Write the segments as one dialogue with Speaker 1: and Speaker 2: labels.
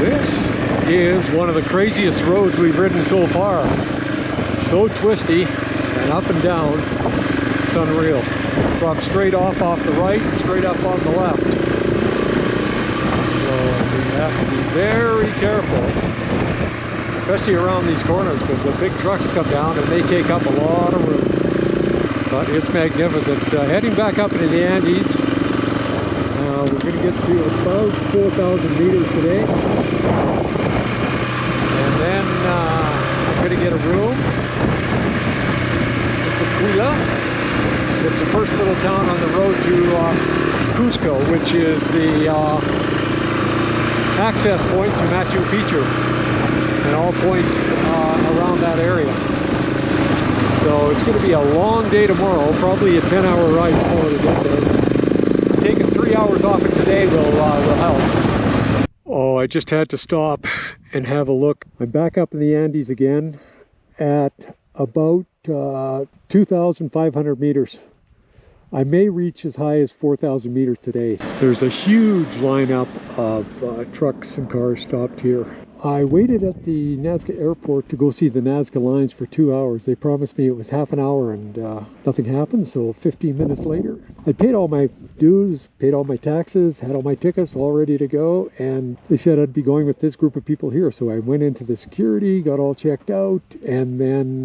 Speaker 1: This is one of the craziest roads we've ridden so far. So twisty and up and down, it's unreal. Drop straight off the right, straight up on the left. So we have to be very careful, especially around these corners, because the big trucks come down and they take up a lot of room. But it's magnificent. Heading back up into the Andes. We're going to get to about 4,000 meters today. And then I'm going to get a room in Tequila. It's the first little town on the road to Cusco, which is the access point to Machu Picchu and all points around that area. So it's going to be a long day tomorrow, probably a 10-hour ride tomorrow to get there. Taking 3 hours off it today will help. Oh, I just had to stop and have a look. I'm back up in the Andes again at about 2,500 meters. I may reach as high as 4,000 meters today. There's a huge lineup of trucks and cars stopped here. I waited at the Nazca airport to go see the Nazca Lines for 2 hours. They promised me it was half an hour and nothing happened, so 15 minutes later. I paid all my dues, paid all my taxes, had all my tickets all ready to go, and they said I'd be going with this group of people here. So I went into the security, got all checked out, and then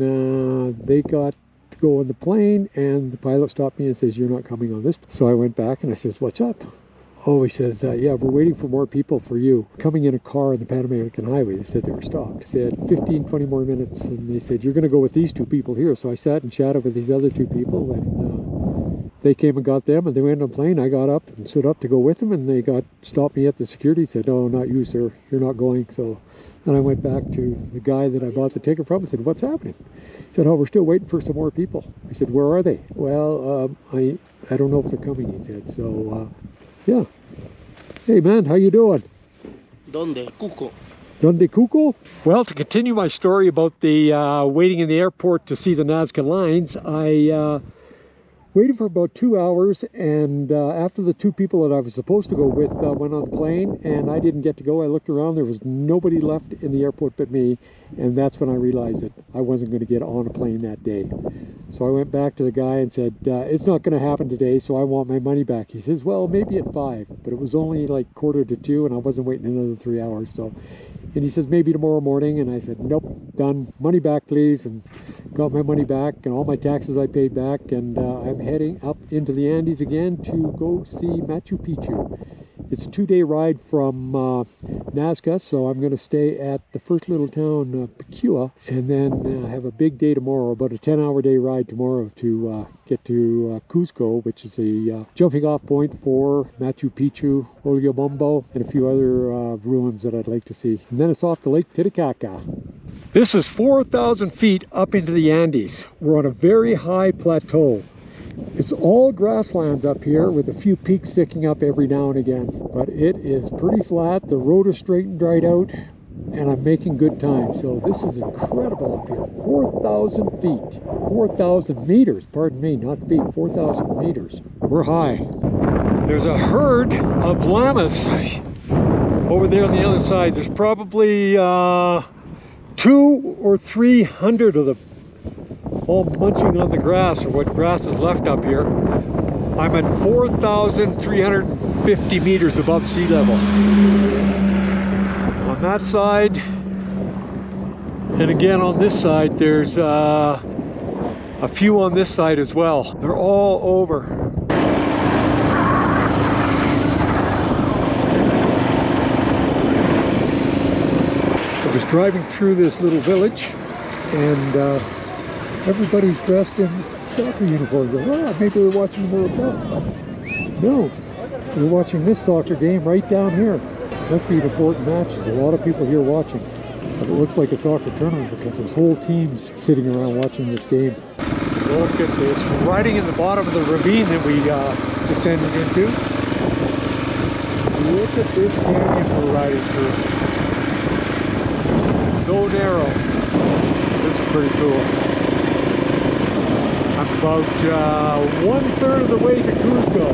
Speaker 1: they got to go on the plane, and the pilot stopped me and says, "You're not coming on this." So I went back and I says, "What's up?" Oh, he says, "Yeah, we're waiting for more people for you." Coming in a car on the Pan American Highway, they said they were stopped. They said 15, 20 more minutes, and they said, "You're going to go with these two people here." So I sat and chatted with these other two people, and they came and got them, and they went on a plane. I got up and stood up to go with them, and they stopped me at the security, said, "No, not you, sir. You're not going." So then I went back to the guy that I bought the ticket from and said, "What's happening?" He said, "Oh, we're still waiting for some more people." I said, "Where are they?" "Well, I don't know if they're coming," he said. So, yeah. Hey man, how you doing?
Speaker 2: Donde? Cusco.
Speaker 1: Donde Cusco? Well, to continue my story about the waiting in the airport to see the Nazca Lines, I waited for about 2 hours, and after the two people that I was supposed to go with went on the plane and I didn't get to go, I looked around, there was nobody left in the airport but me, and that's when I realized that I wasn't going to get on a plane that day. So I went back to the guy and said, "It's not going to happen today, so I want my money back." He says, "Well, maybe at 5, but it was only like 1:45 and I wasn't waiting another 3 hours." So, and he says, "Maybe tomorrow morning," and I said, "Nope, done, money back please," and got my money back and all my taxes I paid back, and I'm heading up into the Andes again to go see Machu Picchu. It's a 2-day ride from Nazca, so I'm going to stay at the first little town, Picchu, and then have a big day tomorrow, about a 10-hour day ride tomorrow to get to Cusco, which is a jumping off point for Machu Picchu, Ollantaytambo, and a few other ruins that I'd like to see. And then it's off to Lake Titicaca. This is 4,000 feet up into the Andes. We're on a very high plateau. It's all grasslands up here with a few peaks sticking up every now and again, but it is pretty flat. The road is straightened right out, and I'm making good time. So this is incredible up here. 4,000 feet, 4,000 meters, pardon me, not feet, 4,000 meters. We're high. There's a herd of llamas over there on the other side. There's probably 200 or 300 of them, all munching on the grass, or what grass is left up here. I'm at 4,350 meters above sea level. On that side, and again on this side, there's a few on this side as well. They're all over. I was driving through this little village, and everybody's dressed in soccer uniforms. Well, maybe we're watching the World Cup. But no, we're watching this soccer game right down here. Must be an important match. There's a lot of people here watching. But it looks like a soccer tournament because there's whole teams sitting around watching this game. Look at this. We're riding in the bottom of the ravine that we descended into. Look at this canyon we're riding through. So narrow. This is pretty cool. I'm about 1/3 of the way to Cusco.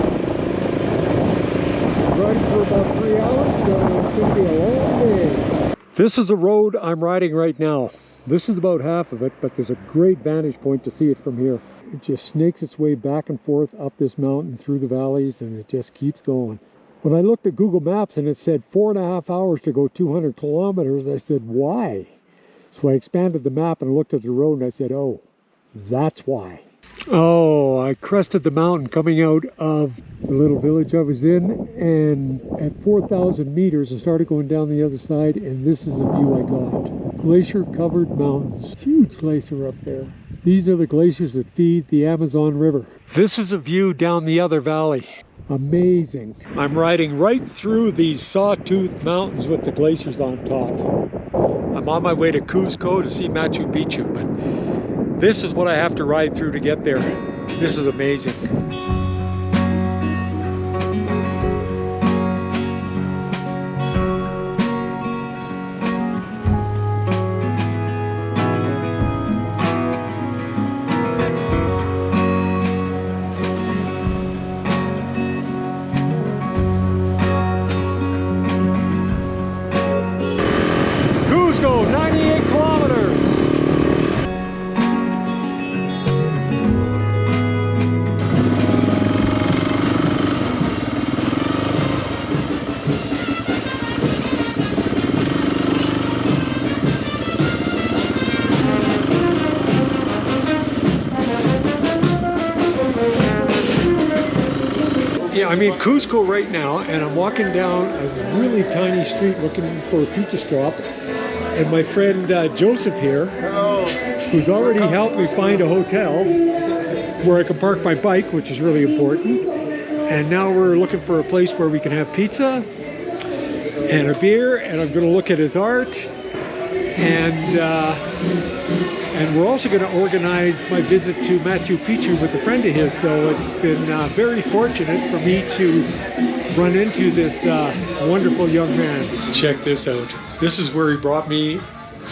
Speaker 1: been riding for about 3 hours, so it's going to be a long day. This is the road I'm riding right now. This is about half of it, but there's a great vantage point to see it from here. It just snakes its way back and forth up this mountain through the valleys, and it just keeps going. When I looked at Google Maps and it said 4.5 hours to go 200 kilometers, I said, why? So I expanded the map and looked at the road and I said, oh, that's why. Oh, I crested the mountain coming out of the little village I was in, and at 4,000 meters I started going down the other side, and this is the view I got. Glacier-covered mountains. Huge glacier up there. These are the glaciers that feed the Amazon River. This is a view down the other valley. Amazing. I'm riding right through these sawtooth mountains with the glaciers on top. I'm on my way to Cusco to see Machu Picchu, but this is what I have to ride through to get there. This is amazing. Cusco, 98 kilometers. Yeah, I'm in Cusco right now, and I'm walking down a really tiny street looking for a pizza stop. And my friend Joseph here, who's already helped me find a hotel where I can park my bike, which is really important. And now we're looking for a place where we can have pizza and a beer, and I'm going to look at his art. And we're also going to organize my visit to Machu Picchu with a friend of his. So it's been very fortunate for me to run into this wonderful young man. Check this out. This is where he brought me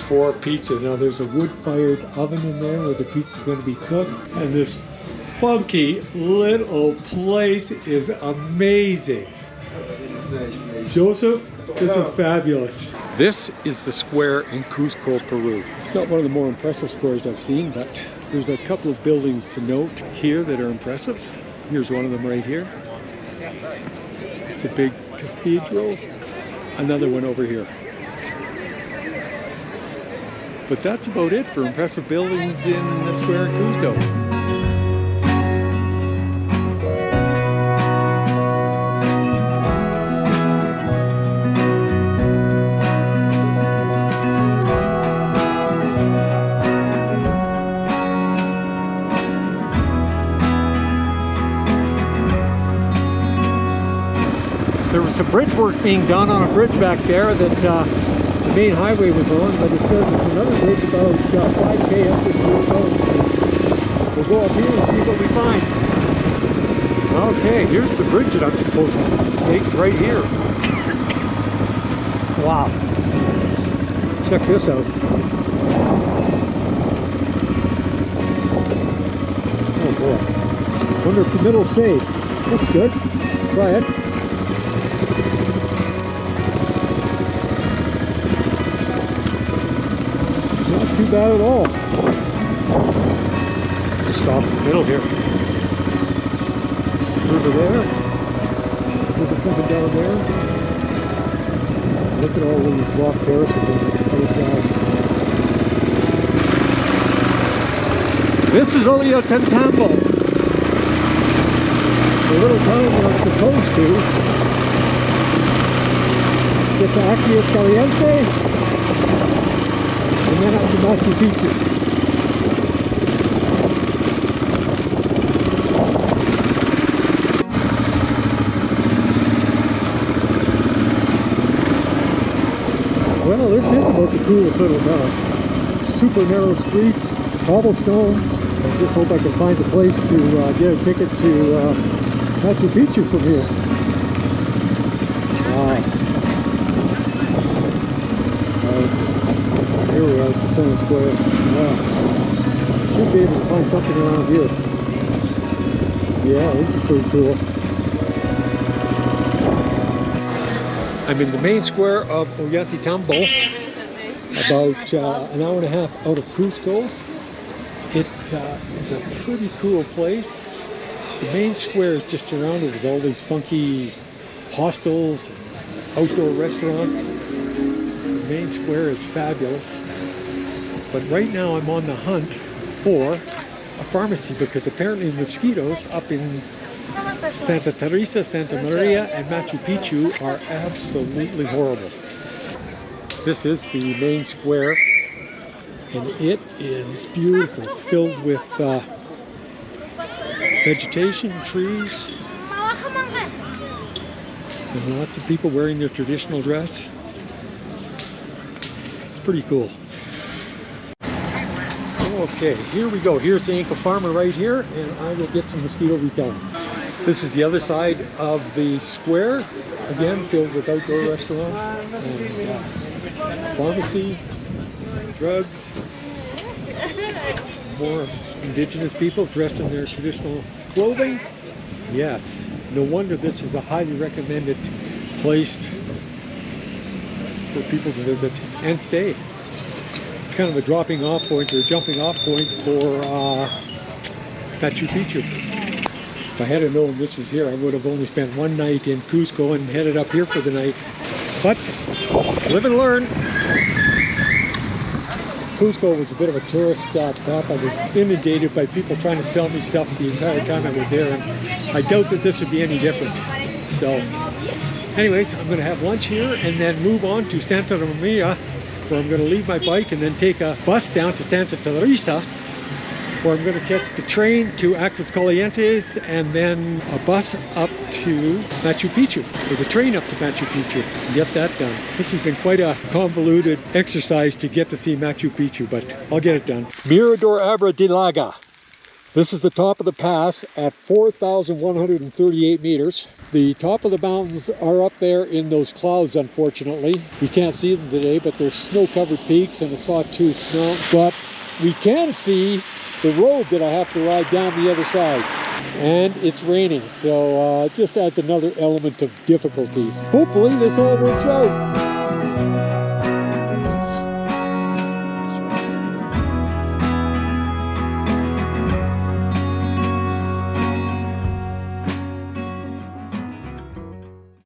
Speaker 1: for pizza. Now there's a wood-fired oven in there where the pizza's going to be cooked. And this funky little place is amazing. Joseph, this is fabulous. This is the square in Cusco, Peru. It's not one of the more impressive squares I've seen, but there's a couple of buildings to note here that are impressive. Here's one of them right here. It's a big cathedral. Another one over here. But that's about it for impressive buildings in the square in Cusco. There was some bridge work being done on a bridge back there that the main highway was on, but it says there's another bridge about 5K up this road. We'll go up here and see what we find. Okay, here's the bridge that I'm supposed to take right here. Wow. Check this out. Oh boy. Wonder if the middle's safe. Looks good. Try it. Not too bad at all. Stop in the middle here. Over there. Moving down there. Look at all these rock terraces on the other side. This is Ollantaytambo. The little town where I'm supposed to get to Aguas Caliente. And then up to Machu Picchu. Well, this is about the coolest little town. Super narrow streets, cobblestones. I just hope I can find a place to get a ticket to Machu Picchu from here. Here we are at the center square. Yes. Should be able to find something around here. Yeah, this is pretty cool. I'm in the main square of Ollantaytambo, about an hour and a half out of Cusco. It is a pretty cool place. The main square is just surrounded with all these funky hostels, outdoor restaurants. The main square is fabulous. But right now I'm on the hunt for a pharmacy because apparently mosquitoes up in Santa Teresa, Santa Maria, and Machu Picchu are absolutely horrible. This is the main square, and it is beautiful, filled with vegetation, trees, and lots of people wearing their traditional dress. It's pretty cool. Okay, here we go. Here's the Inca farmer right here, and I will get some mosquito repellent. This is the other side of the square, again filled with outdoor restaurants and pharmacy, drugs, more indigenous people dressed in their traditional clothing. Yes, no wonder this is a highly recommended place for people to visit and stay. It's kind of a dropping off point or a jumping off point for Machu Picchu. If I had known this was here, I would have only spent one night in Cusco and headed up here for the night. But live and learn. Cusco was a bit of a tourist trap. I was inundated by people trying to sell me stuff the entire time I was there, and I doubt that this would be any different. So anyways, I'm going to have lunch here and then move on to Santa Maria, where I'm going to leave my bike and then take a bus down to Santa Teresa, where I'm going to catch the train to Aguas Calientes and then a bus up to Machu Picchu, or the train up to Machu Picchu, and get that done. This has been quite a convoluted exercise to get to see Machu Picchu, but I'll get it done. Mirador Abra de Laga. This is the top of the pass at 4,138 meters. The top of the mountains are up there in those clouds, unfortunately. We can't see them today, but there's snow-covered peaks and a sawtooth mountain. But we can see the road that I have to ride down the other side. And it's raining, so it just adds another element of difficulties. Hopefully this all works out.